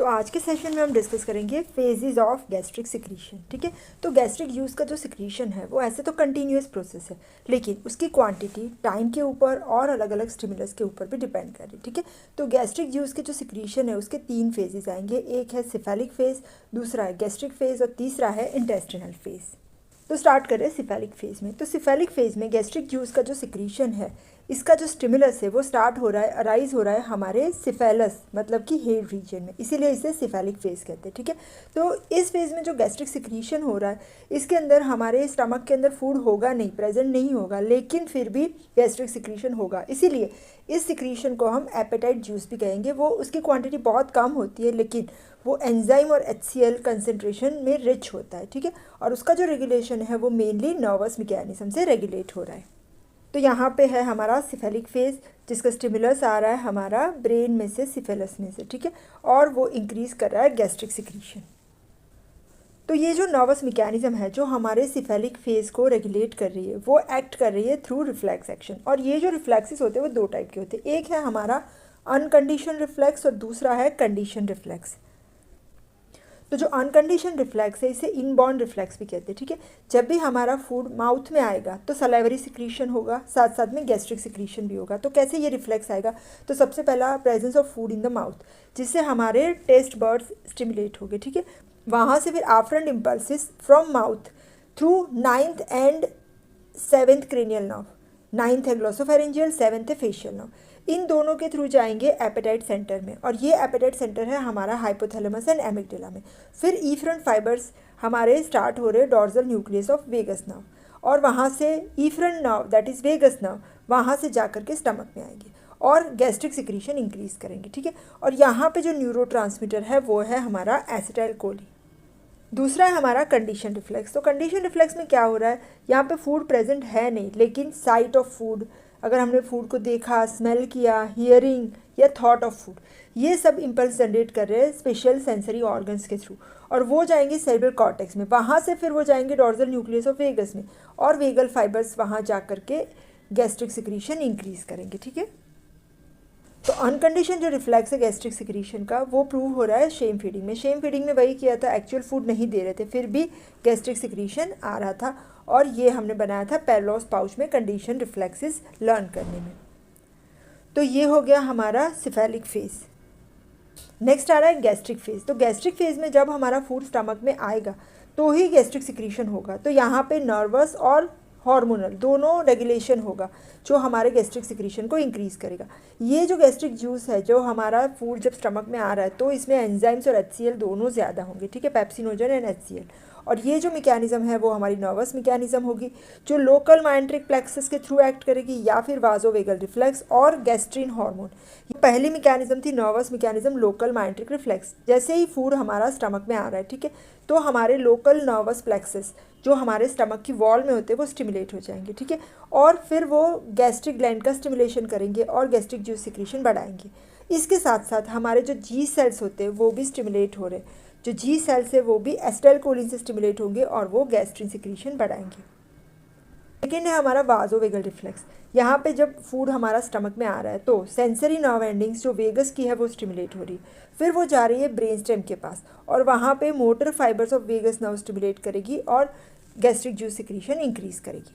तो आज के सेशन में हम डिस्कस करेंगे फेजेस ऑफ गैस्ट्रिक सिक्रीशन। ठीक है, तो गैस्ट्रिक जूस का जो सिक्रीशन है वो ऐसे तो कंटिन्यूस प्रोसेस है, लेकिन उसकी क्वांटिटी टाइम के ऊपर और अलग अलग स्टिमुलस के ऊपर भी डिपेंड कर रही है। ठीक है, तो गैस्ट्रिक जूस के जो सिक्रीशन है उसके 3 फेजेस आएंगे। एक है सिफेलिक फेज, दूसरा है गैस्ट्रिक फेज और तीसरा है इंटेस्टिनल फेज। तो स्टार्ट करें सिफेलिक फेज में। तो सिफेलिक फेज में गैस्ट्रिक जूस का जो सिक्रीशन है, इसका जो स्टिमुलस है वो स्टार्ट हो रहा है, अराइज हो रहा है हमारे सिफेलस मतलब कि हेड रीजन में, इसीलिए इसे सिफेलिक फेज कहते हैं। ठीक है, तो इस फेज में जो गैस्ट्रिक सिक्रीशन हो रहा है, इसके अंदर हमारे स्टमक के अंदर फूड होगा नहीं, प्रेजेंट नहीं होगा, लेकिन फिर भी गैस्ट्रिक सिक्रीशन होगा। इसीलिए इस सिक्रीशन को हम एपेटाइट जूस भी कहेंगे। वो उसकी क्वांटिटी बहुत कम होती है, लेकिन वो एंजाइम और HCl कंसनट्रेशन में रिच होता है। ठीक है, और उसका जो रेगुलेशन है वो मेनली नर्वस मैकेनिज्म से रेगुलेट हो रहा है। तो यहाँ पे है हमारा सिफेलिक फेज, जिसका स्टिमुलस आ रहा है हमारा ब्रेन में से, सिफेलस में से। ठीक है, और वो इंक्रीज कर रहा है गैस्ट्रिक सिक्रीशन। तो ये जो नर्वस मैकेनिज्म है जो हमारे सिफेलिक फेज को रेगुलेट कर रही है, वो एक्ट कर रही है थ्रू रिफ्लेक्स एक्शन। और ये जो रिफ्लेक्सेस होते हैं वो 2 टाइप के होते हैं। एक है हमारा अनकंडीशन रिफ्लेक्स और दूसरा है कंडीशन रिफ्लेक्स। तो जो अनकंडीशन रिफ्लेक्स है इसे इनबॉर्न रिफ्लेक्स भी कहते हैं। ठीक है, जब भी हमारा फूड माउथ में आएगा तो सलाइवरी सिक्रीशन होगा, साथ साथ में गैस्ट्रिक सिक्रीशन भी होगा। तो कैसे ये रिफ्लेक्स आएगा? तो सबसे पहला presence of food in the mouth, जिससे हमारे टेस्ट बर्ड्स स्टिमुलेट हो गए। ठीक है, वहाँ से फिर afferent impulses from mouth through 9th and 7th cranial nerve. 9th है ग्लोसोफेरेंजियल, 7th है फेशियल नर्व। इन दोनों के थ्रू जाएंगे एपेटाइट सेंटर में, और ये एपेटाइट सेंटर है हमारा हाइपोथैलेमस एंड एमिगडाला में। फिर इफ्रंट फाइबर्स हमारे स्टार्ट हो रहे dorsal nucleus of vagus nerve, और वहाँ से efferent nerve that is vagus nerve वहाँ से जाकर के स्टमक में आएंगे और गैस्ट्रिक सिक्रीशन इंक्रीज करेंगे। ठीक है, और यहाँ पे जो न्यूरोट्रांसमीटर है वो है हमारा एसिटाइल कोली। दूसरा है हमारा कंडीशन रिफ्लेक्स। तो कंडीशन रिफ्लेक्स में क्या हो रहा है, यहाँ पे फूड प्रेजेंट है नहीं, लेकिन साइट ऑफ फूड, अगर हमने फूड को देखा, स्मेल किया, हियरिंग या थॉट ऑफ फूड, ये सब इम्पल्स जनरेट कर रहे हैं स्पेशल सेंसरी ऑर्गन्स के थ्रू, और वो जाएंगे सेरेब्रल कॉर्टेक्स में। वहाँ से फिर वो जाएंगे डॉर्सल न्यूक्लियस ऑफ वेगस में, और वेगल फाइबर्स वहाँ जा करके गैस्ट्रिक सिक्रीशन इंक्रीज करेंगे। ठीक है, तो अनकंडीशन जो रिफ्लेक्स है गैस्ट्रिक सिक्रीशन का, वो प्रूव हो रहा है शेम फीडिंग में। शेम फीडिंग में वही किया था, एक्चुअल फूड नहीं दे रहे थे, फिर भी गैस्ट्रिक सिक्रीशन आ रहा था, और ये हमने बनाया था पेरलोस पाउच में कंडीशन रिफ्लेक्सेस लर्न करने में। तो ये हो गया हमारा सिफेलिक फेज। नेक्स्ट आ रहा है गैस्ट्रिक फेज। तो गैस्ट्रिक फेज में जब हमारा फूड स्टमक में आएगा तो ही गैस्ट्रिक सिक्रीशन होगा। तो यहाँ पे नर्वस और हार्मोनल दोनों रेगुलेशन होगा जो हमारे गैस्ट्रिक सिक्रीशन को इंक्रीज करेगा। ये जो गैस्ट्रिक जूस है, जो हमारा फूड जब स्टमक में आ रहा है, तो इसमें एंजाइम्स और HCl दोनों ज़्यादा होंगे। ठीक है, पेप्सिनोजन एंड HCl। और ये जो मैकेनिज्म है वो हमारी नर्वस मैकेनिज्म होगी, जो लोकल माइंट्रिक प्लेक्सस के थ्रू एक्ट करेगी, या फिर वाजोवेगल रिफ्लेक्स और गैस्ट्रिन हार्मोन। ये पहली मैकेनिज्म थी nervous mechanism, local myenteric reflex. जैसे ही फूड हमारा स्टमक में आ रहा है, ठीक है, तो हमारे लोकल नर्वस प्लेक्सस जो हमारे स्टमक की वॉल में होते हैं वो स्टिमुलेट हो जाएंगे। ठीक है, और फिर वो गैस्ट्रिक ग्लैंड का स्टिमुलेशन करेंगे और गैस्ट्रिक जूस सिक्रीशन बढ़ाएंगे। इसके साथ साथ हमारे जो जी सेल्स होते हैं वो भी स्टिमुलेट हो रहे हैं। जो जी सेल्स है वो भी एसिटाइल कोलिन से स्टिमुलेट होंगे और वो गैस्ट्रिन सिक्रीशन बढ़ाएंगे। सेकेंड है हमारा वाजोवेगल रिफ्लेक्स। यहाँ पे जब फूड हमारा स्टमक में आ रहा है तो सेंसरी नर्व एंडिंग्स जो वेगस की है वो स्टिमुलेट हो रही है, फिर वो जा रही है ब्रेन स्टेम के पास, और वहाँ पे motor fibres of vagus nerve stimulate करेगी और गैस्ट्रिक जूस सिक्रीशन इंक्रीज करेगी।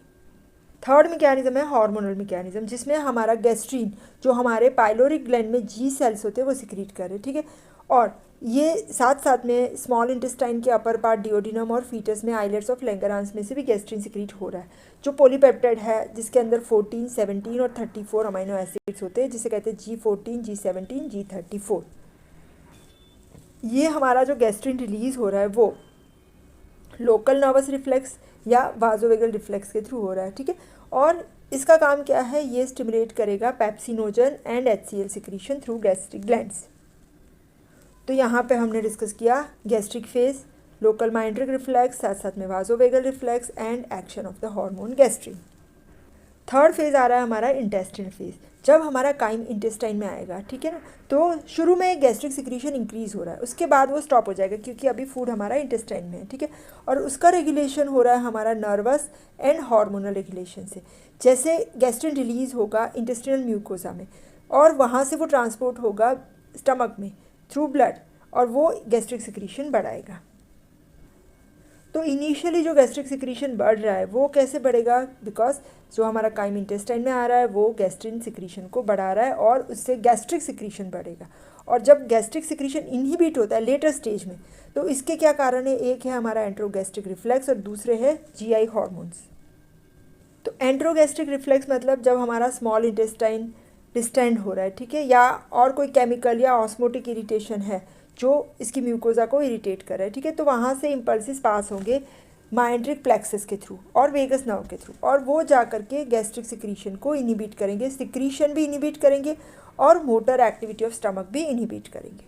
थर्ड मैकेनिज्म है हार्मोनल मैकेनिज्म, जिसमें हमारा गैस्ट्रीन जो हमारे पाइलोरिक ग्लैंड में जी सेल्स होते हैं वो सिक्रीट कर रहे हैं। ठीक है, और ये साथ साथ में स्मॉल इंटेस्टाइन के अपर पार्ट डिओडिनम और फीटस में आइलेट्स ऑफ लैंगरांस में से भी गैस्ट्रीन सिक्रीट हो रहा है, जो पॉलीपेप्टाइड है जिसके अंदर 14, 17 और 34 अमीनो एसिड्स होते हैं, जिसे कहते हैं G14, G17, G34। ये हमारा जो गैस्ट्रीन रिलीज हो रहा है वो लोकल नर्वस रिफ्लेक्स या वाजोवेगल रिफ्लेक्स के थ्रू हो रहा है। ठीक है, और इसका काम क्या है, ये स्टिमुलेट करेगा pepsinogen and HCl secretion through gastric glands. तो यहाँ पे हमने डिस्कस किया gastric phase, local myenteric reflex, साथ साथ में vasovagal reflex and action of the hormone gastrin. Third phase आ रहा है हमारा इंटेस्टाइनल फेज। जब हमारा काइम इंटेस्टाइन में आएगा, ठीक है ना, तो शुरू में गैस्ट्रिक सिक्रीशन इंक्रीज हो रहा है, उसके बाद वो स्टॉप हो जाएगा क्योंकि अभी फूड हमारा इंटेस्टाइन में है। ठीक है, और उसका रेगुलेशन हो रहा है हमारा नर्वस एंड हार्मोनल रेगुलेशन से। जैसे गैस्ट्रिन रिलीज होगा इंटेस्टिनल म्यूकोसा में, और वहाँ से वो ट्रांसपोर्ट होगा स्टमक में थ्रू ब्लड, और वो गैस्ट्रिक सिक्रीशन बढ़ाएगा। तो इनिशियली जो गैस्ट्रिक सिक्रीशन बढ़ रहा है वो कैसे बढ़ेगा, बिकॉज जो हमारा काइम इंटेस्टाइन में आ रहा है वो गैस्ट्रिन सिक्रीशन को बढ़ा रहा है और उससे गैस्ट्रिक सिक्रीशन बढ़ेगा। और जब गैस्ट्रिक सिक्रीशन इनहिबिट होता है लेटर स्टेज में, तो इसके क्या कारण है, एक है हमारा एंट्रोगैस्ट्रिक रिफ्लेक्स और दूसरे है जीआई हार्मोन्स। तो एंट्रोगैस्ट्रिक रिफ्लेक्स मतलब जब हमारा स्मॉल इंटेस्टाइन डिस्टेंड हो रहा है, ठीक है, या और कोई केमिकल या ऑस्मोटिक इरिटेशन है जो इसकी म्यूकोजा को इरिटेट कर रहा है, ठीक है, तो वहाँ से इम्पल्सिस पास होंगे माइंड्रिक प्लेक्सस के थ्रू और वेगस नर्व के थ्रू, और वो जा करके गैस्ट्रिक सिक्रीशन को इनिबिट करेंगे, सिक्रीशन भी इनिबिट करेंगे और मोटर एक्टिविटी ऑफ स्टमक भी इनिबिट करेंगे।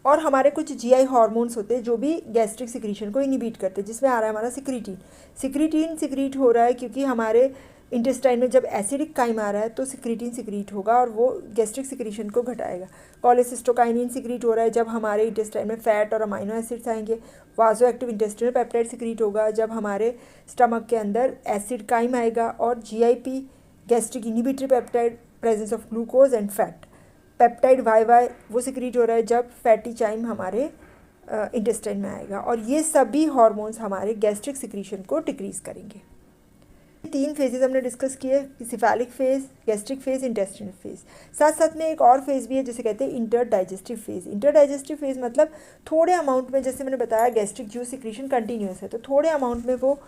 और हमारे कुछ जीआई हार्मोन्स होते हैं जो भी गैस्ट्रिक सिक्रीशन को इनिबिट करते हैं, जिसमें आ रहा है हमारा सिक्रीटीन। सिक्रीटीन सिक्रीट हो रहा है क्योंकि हमारे इंटेस्टाइन में जब एसिडिक काइम आ रहा है तो सिक्रीटीन सिक्रीट होगा और वो गैस्ट्रिक सिक्रीशन को घटाएगा। कोलेसिस्टोकाइनिन सिक्रीट हो रहा है जब हमारे इंटेस्टाइन में फैट और अमाइनो एसिड्स आएंगे। वाजो एक्टिव इंटेस्टिनल पेप्टाइड सिक्रीट होगा जब हमारे स्टमक के अंदर एसिड काइम आएगा। और GIP gastric inhibitory peptide, presence of glucose and fat, peptide Y वो सिक्रीट हो रहा है जब फैटी चाइम हमारे इंटेस्टाइन में आएगा। और ये सभी हार्मोन्स हमारे गैस्ट्रिक सिक्रीशन को डिक्रीज करेंगे। 3 फेजेस हमने डिस्कस किए, cephalic phase, gastric phase, intestinal phase. साथ साथ में एक और फेज भी है जिसे कहते हैं inter digestive phase. Inter digestive phase मतलब थोड़े अमाउंट में, जैसे मैंने बताया गैस्ट्रिक जूस सिक्रीशन कंटिन्यूस है, तो थोड़े अमाउंट में वो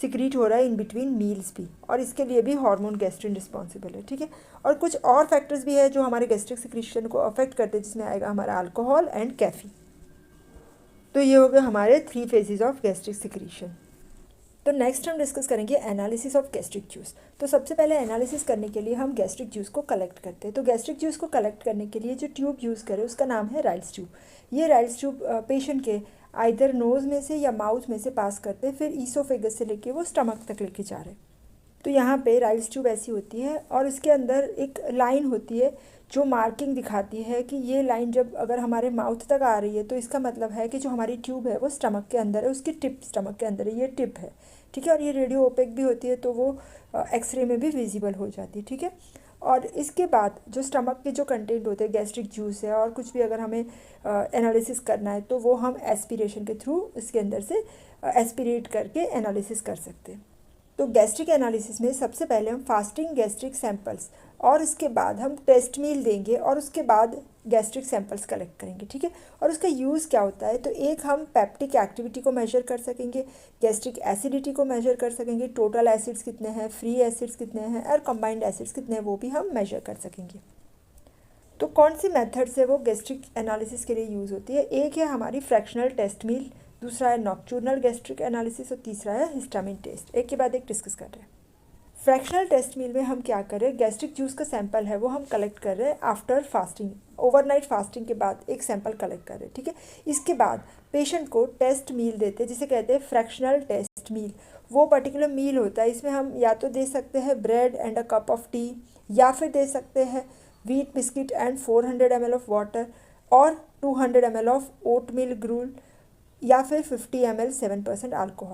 सिक्रीट हो रहा है इन बिटवीन मील्स भी, और इसके लिए भी हार्मोन गैस्ट्रिन रिस्पॉन्सिबल है, ठीक है। और कुछ और फैक्टर्स भी है जो हमारे गैस्ट्रिक सिक्रीशन को अफेक्ट करते हैं, जिसमें आएगा हमारा अल्कोहल एंड कैफीन। तो ये हो गए हमारे 3 फेजेस ऑफ गैस्ट्रिक सिक्रीशन। तो नेक्स्ट हम डिस्कस करेंगे एनालिसिस ऑफ गैस्ट्रिक जूस। तो सबसे पहले एनालिसिस करने के लिए हम गैस्ट्रिक जूस को कलेक्ट करते हैं। तो गैस्ट्रिक जूस को कलेक्ट करने के लिए जो ट्यूब यूज़ करें उसका नाम है राइल्स ट्यूब। ये राइल्स ट्यूब पेशेंट के आइदर नोज़ में से या माउथ में से पास करते हैं, फिर ईसोफेगस से लेके वो स्टमक तक लेके जा रहे हैं। तो यहाँ पे राइल्स ट्यूब ऐसी होती है और इसके अंदर एक लाइन होती है जो मार्किंग दिखाती है कि ये लाइन जब अगर हमारे माउथ तक आ रही है तो इसका मतलब है कि जो हमारी ट्यूब है वो स्टमक के अंदर है, उसकी टिप स्टमक के अंदर है, ये टिप है, ठीक है। और ये रेडियो ओपेक भी होती है तो वो एक्सरे में भी विजिबल हो जाती है, ठीक है। और इसके बाद जो स्टमक के जो कंटेंट होते हैं, गैस्ट्रिक जूस है और कुछ भी अगर हमें एनालिसिस करना है तो वो हम एस्पिरेशन के थ्रू इसके अंदर से एस्पिरेट करके एनालिसिस कर सकते हैं। तो गैस्ट्रिक एनालिसिस में सबसे पहले हम फास्टिंग गैस्ट्रिक सैंपल्स और इसके बाद हम टेस्ट मील देंगे और उसके बाद गैस्ट्रिक सैंपल्स कलेक्ट करेंगे, ठीक है। और उसका यूज़ क्या होता है, तो एक हम पेप्टिक एक्टिविटी को मेजर कर सकेंगे, गैस्ट्रिक एसिडिटी को मेजर कर सकेंगे, टोटल एसिड्स कितने हैं, फ्री एसिड्स कितने हैं और कंबाइंड एसिड्स कितने हैं वो भी हम मेजर कर सकेंगे। तो कौन सी मेथड से वो गैस्ट्रिक एनालिसिस के लिए यूज़ होती है, एक है हमारी फ्रैक्शनल टेस्ट मील, दूसरा है नॉक्चूर्नल गैस्ट्रिक एनालिसिस और तीसरा है हिस्टामिन टेस्ट। एक के बाद एक डिस्कस कर रहे हैं। फ्रैक्शनल टेस्ट मील में हम क्या कर रहे हैं, गैस्ट्रिक जूस का सैंपल है वो हम कलेक्ट कर रहे हैं आफ्टर फास्टिंग, ओवरनाइट फास्टिंग के बाद एक सैंपल कलेक्ट कर रहे हैं, ठीक है। इसके बाद पेशेंट को टेस्ट मील देते हैं जिसे कहते हैं फ्रैक्शनल टेस्ट मील। वो पर्टिकुलर मील होता है, इसमें हम या तो दे सकते हैं bread and a cup of T, या फिर दे सकते हैं wheat biscuit and 400 ml of water और 200 ml ऑफ ओट मिल ग्रूल, या फिर 50 ml 7% अल्कोहल।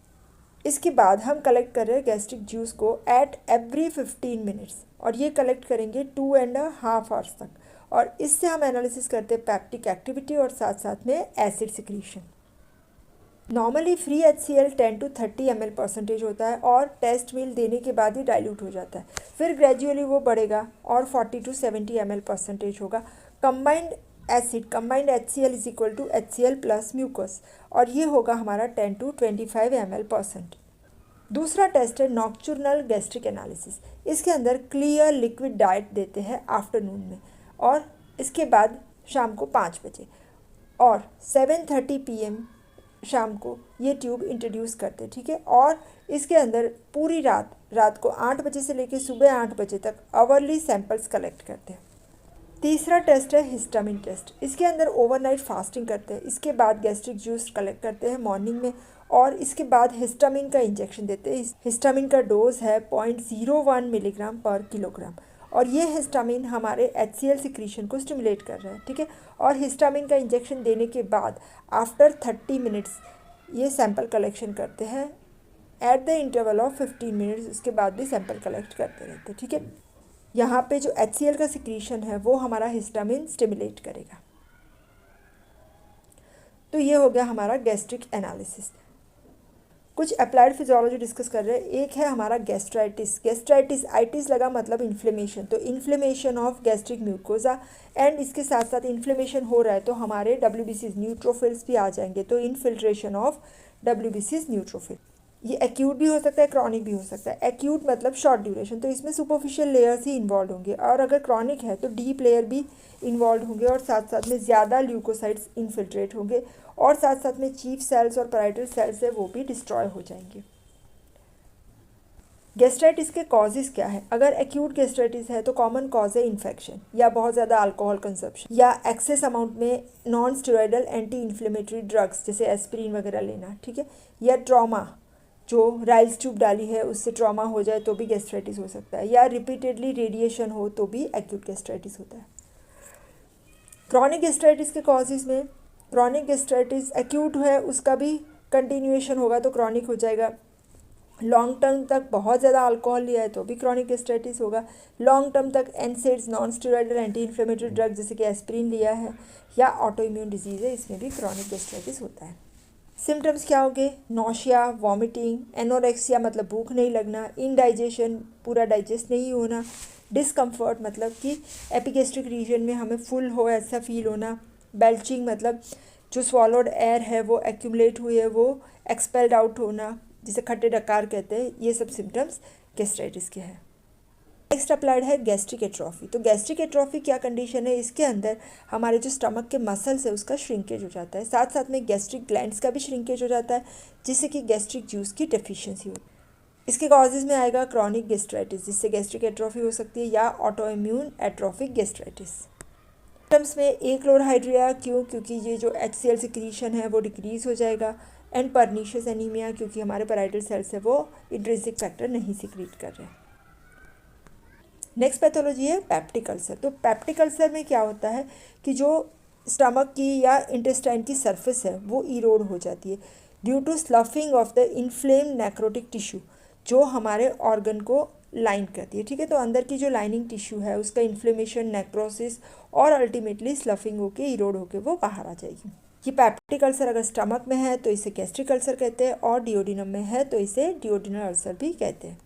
इसके बाद हम कलेक्ट कर रहे हैं गैस्ट्रिक जूस को एट एवरी 15 मिनट्स और ये कलेक्ट करेंगे 2.5 आवर्स तक। और इससे हम एनालिसिस करते हैं पेप्टिक एक्टिविटी और साथ साथ में acid secretion. Normally free HCl 10 to 30 ml percentage होता है और टेस्ट मील देने के बाद ही डाइल्यूट हो जाता है, फिर ग्रेजुअली वो बढ़ेगा और 40 to 70 ml परसेंटेज होगा। Combined acid, combined HCl is equal to HCl plus mucus और ये होगा हमारा 10 to 25 ml%। दूसरा टेस्ट है नॉक्चूर्नल गैस्ट्रिक एनालिसिस। इसके अंदर क्लियर लिक्विड डाइट देते हैं आफ्टरनून में और इसके बाद शाम को 5 बजे और 7:30 PM शाम को ये ट्यूब इंट्रोड्यूस करते हैं, ठीक है। और इसके अंदर पूरी रात को 8 बजे से लेकर सुबह 8 बजे तक आवरली सैंपल्स कलेक्ट करते हैं। तीसरा टेस्ट है हिस्टामिन टेस्ट। इसके अंदर ओवरनाइट फास्टिंग करते हैं, इसके बाद गैस्ट्रिक जूस कलेक्ट करते हैं मॉर्निंग में और इसके बाद हिस्टामिन का इंजेक्शन देते हैं। हिस्टामिन का डोज है 0.01 मिलीग्राम पर किलोग्राम और ये हिस्टामिन हमारे HCl सिक्रीशन को स्टिमुलेट कर रहा है, ठीक है। और हिस्टामिन का इंजेक्शन देने के बाद आफ्टर 30 मिनट्स ये सैंपल कलेक्शन करते हैं at the interval of 15 minutes. उसके बाद भी सैंपल कलेक्ट करते रहते हैं, ठीक है। यहाँ पे जो HCl का सिक्रीशन है वो हमारा हिस्टामिन स्टिमुलेट करेगा। तो ये हो गया हमारा गैस्ट्रिक एनालिसिस। कुछ अप्लाइड फिजियोलॉजी डिस्कस कर रहे हैं। एक है हमारा गैस्ट्राइटिस। गैस्ट्राइटिस, आइटिस लगा मतलब इन्फ्लेमेशन, तो inflammation of gastric mucosa, and इसके साथ साथ इन्फ्लेमेशन हो रहा है तो हमारे WBCs न्यूट्रोफिल्स भी आ जाएंगे, तो इनफिल्ट्रेशन ऑफ WBCs न्यूट्रोफिल। ये एक्यूट भी हो सकता है, क्रॉनिक भी हो सकता है। एक्यूट मतलब शॉर्ट ड्यूरेशन, तो इसमें सुपरफिशियल लेयर्स ही इन्वॉल्व होंगे, और अगर क्रॉनिक है तो डीप लेयर भी इन्वॉल्व होंगे, और साथ साथ में ज़्यादा ल्यूकोसाइट्स इन्फिल्ट्रेट होंगे, और साथ साथ में चीफ सेल्स और पैराइटल सेल्स है वो भी डिस्ट्रॉय हो जाएंगे। गैस्ट्राइटिस के कॉजेज़ क्या है? अगर एक्यूट गैस्ट्राइटिस है तो कॉमन कॉज है इन्फेक्शन, या बहुत ज़्यादा अल्कोहल कंजप्शन, या एक्सेस अमाउंट में non steroidal anti inflammatory drugs जैसे एस्पिरिन वगैरह लेना, ठीक है, या ट्रॉमा, जो राइल्स ट्यूब डाली है उससे ट्रॉमा हो जाए तो भी गैस्ट्राइटिस हो सकता है, या रिपीटेडली रेडिएशन हो तो भी एक्यूट गैस्ट्राइटिस होता है। क्रॉनिक गैस्ट्राइटिस के कॉजेज़ में, क्रॉनिक गैस्ट्राइटिस एक्यूट है उसका भी कंटिन्यूएशन होगा तो क्रॉनिक हो जाएगा। लॉन्ग टर्म तक बहुत ज़्यादा अल्कोहल लिया है तो भी क्रॉनिक गैस्ट्राइटिस होगा। लॉन्ग टर्म तक NSAIDs, non steroidal anti inflammatory drug जैसे कि एस्पिरिन लिया है, या ऑटो इम्यून डिजीज़ है, इसमें भी क्रॉनिक गैस्ट्राइटिस होता है। सिम्टम्स क्या होंगे? नौशिया, वॉमिटिंग, एनोरेक्सिया मतलब भूख नहीं लगना, इनडाइजेशन पूरा डाइजेस्ट नहीं होना, डिस्कम्फर्ट मतलब कि एपिगैस्ट्रिक रीजन में हमें फुल हो ऐसा फील होना, बेल्चिंग मतलब जो स्वॉलोड एयर है वो एक्यूमुलेट हुई है वो एक्सपेल्ड आउट होना, जिसे खट्टे डकार कहते हैं। ये सब सिम्टम्स गैस्ट्राइटिस के हैं। नेक्स्ट अप्लाइड है गैस्ट्रिक एट्रोफी। तो गैस्ट्रिक एट्रोफी क्या कंडीशन है? इसके अंदर हमारे जो स्टमक के मसल्स है उसका श्रिंकेज हो जाता है, साथ साथ में गैस्ट्रिक ग्लैंड्स का भी श्रिंकेज हो जाता है, जिससे कि गैस्ट्रिक जूस की डेफिशिएंसी होती है। इसके कॉजेज़ में आएगा क्रॉनिक गैस्ट्राइटिस, जिससे गैस्ट्रिक एट्रोफी हो सकती है, या auto immune atrophic gastritis. Symptoms में एक्लोरहाइड्रिया, क्योंकि ये जो HCl सिक्रीशन है वो डिक्रीज़ हो जाएगा, एंड परनीशियस एनीमिया, क्योंकि हमारे पैराइटल सेल्स है वो इंट्रिंसिक फैक्टर नहीं सिक्रीट कर रहे हैं। नेक्स्ट पैथोलॉजी है पेप्टिक अल्सर। तो पेप्टिक अल्सर में क्या होता है कि जो स्टमक की या इंटेस्टाइन की सरफेस है वो इरोड हो जाती है due to sloughing of the inflamed necrotic tissue, जो हमारे ऑर्गन को लाइन करती है, ठीक है। तो अंदर की जो लाइनिंग टिश्यू है उसका इन्फ्लेमेशन, नेक्रोसिस और अल्टीमेटली स्लफिंग होके इरोड होके वो बाहर आ जाएगी। ये पेप्टिक अल्सर अगर स्टमक में है तो इसे गैस्ट्रिक अल्सर कहते हैं, और डिओडिनम में है तो इसे डिओडिनल अल्सर भी कहते हैं।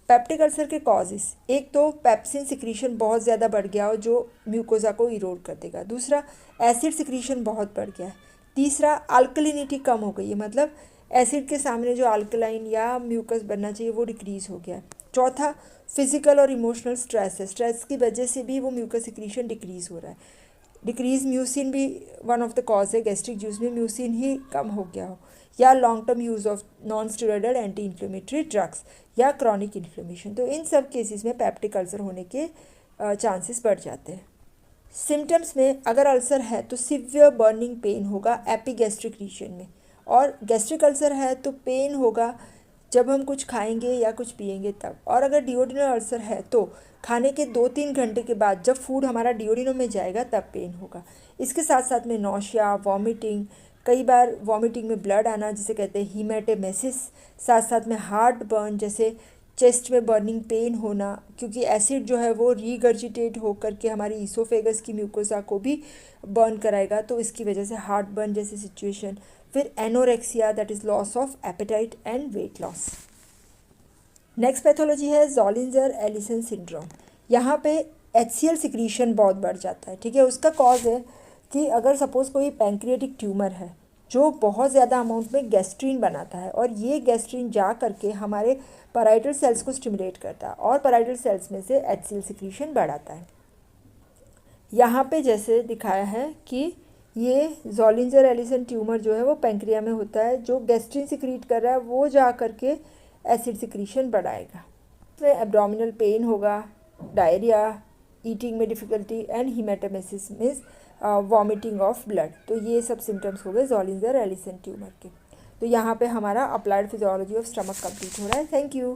पेप्टिक अल्सर के कॉजेज़, एक तो पेप्सिन सिक्रीशन बहुत ज़्यादा बढ़ गया हो जो म्यूकोजा को इरोड कर देगा। दूसरा, एसिड सिक्रीशन बहुत बढ़ गया है। तीसरा, अल्कलिनिटी कम हो गई है, मतलब एसिड के सामने जो अल्कलाइन या म्यूकस बनना चाहिए वो डिक्रीज़ हो गया है। चौथा, फिजिकल और इमोशनल स्ट्रेस है, स्ट्रेस की वजह से भी वो म्यूकस सिक्रीशन डिक्रीज़ हो रहा है। डिक्रीज म्यूसिन भी वन ऑफ द कॉज है, गैस्ट्रिक जूस में म्यूसिन ही कम हो गया हो, या long term use of non steroidal anti inflammatory drugs, या क्रॉनिक इन्फ्लेमेशन। तो इन सब केसेस में पेप्टिक अल्सर होने के चांसेस बढ़ जाते हैं। सिम्टम्स में अगर अल्सर है तो सिवियर बर्निंग पेन होगा एपिगैस्ट्रिक रीजन में, और गैस्ट्रिक अल्सर है तो पेन होगा जब हम कुछ खाएंगे या कुछ पिएंगे तब, और अगर डिओडिनल अल्सर है तो खाने के 2-3 घंटे के बाद जब फूड हमारा डिओडिनम में जाएगा तब पेन होगा। इसके साथ साथ में नौशिया, वॉमिटिंग, कई बार वॉमिटिंग में ब्लड आना जिसे कहते हैं हीमेटेमेसिस, साथ साथ में हार्ट बर्न जैसे चेस्ट में बर्निंग पेन होना, क्योंकि एसिड जो है वो रीगर्जिटेट होकर के हमारी ईसोफेगस की म्यूकोसा को भी बर्न कराएगा, तो इसकी वजह से हार्ट बर्न जैसी सिचुएशन। फिर anorexia, that is loss of appetite and weight loss. Next pathology है ज़ोलिंजर एलिसन सिंड्रोम। यहाँ पे HCl सिक्रीशन बहुत बढ़ जाता है, ठीक है। उसका कॉज है कि अगर सपोज़ कोई पैंक्रियाटिक ट्यूमर है जो बहुत ज़्यादा अमाउंट में गैस्ट्रीन बनाता है, और ये गैस्ट्रीन जा करके हमारे पैराइटल सेल्स को स्टिमुलेट करता है, और पैराइटल सेल्स में से HCl सिक्रीशन बढ़ाता है। यहाँ पे जैसे दिखाया है कि ये ज़ोलिंजर एलिसन ट्यूमर जो है वो पैंक्रिया में होता है, जो गैस्ट्रीन सिक्रीट कर रहा है वो जा करके एसिड सिक्रीशन बढ़ाएगा। इसमें एब्डोमिनल पेन होगा, डायरिया, ईटिंग में difficulty and haematemesis means vomiting of blood. तो ये सब सिम्टम्स हो गए ज़ोलिंजर एलिसन ट्यूमर के। तो यहाँ पे हमारा applied physiology of stomach complete हो रहा है। Thank you.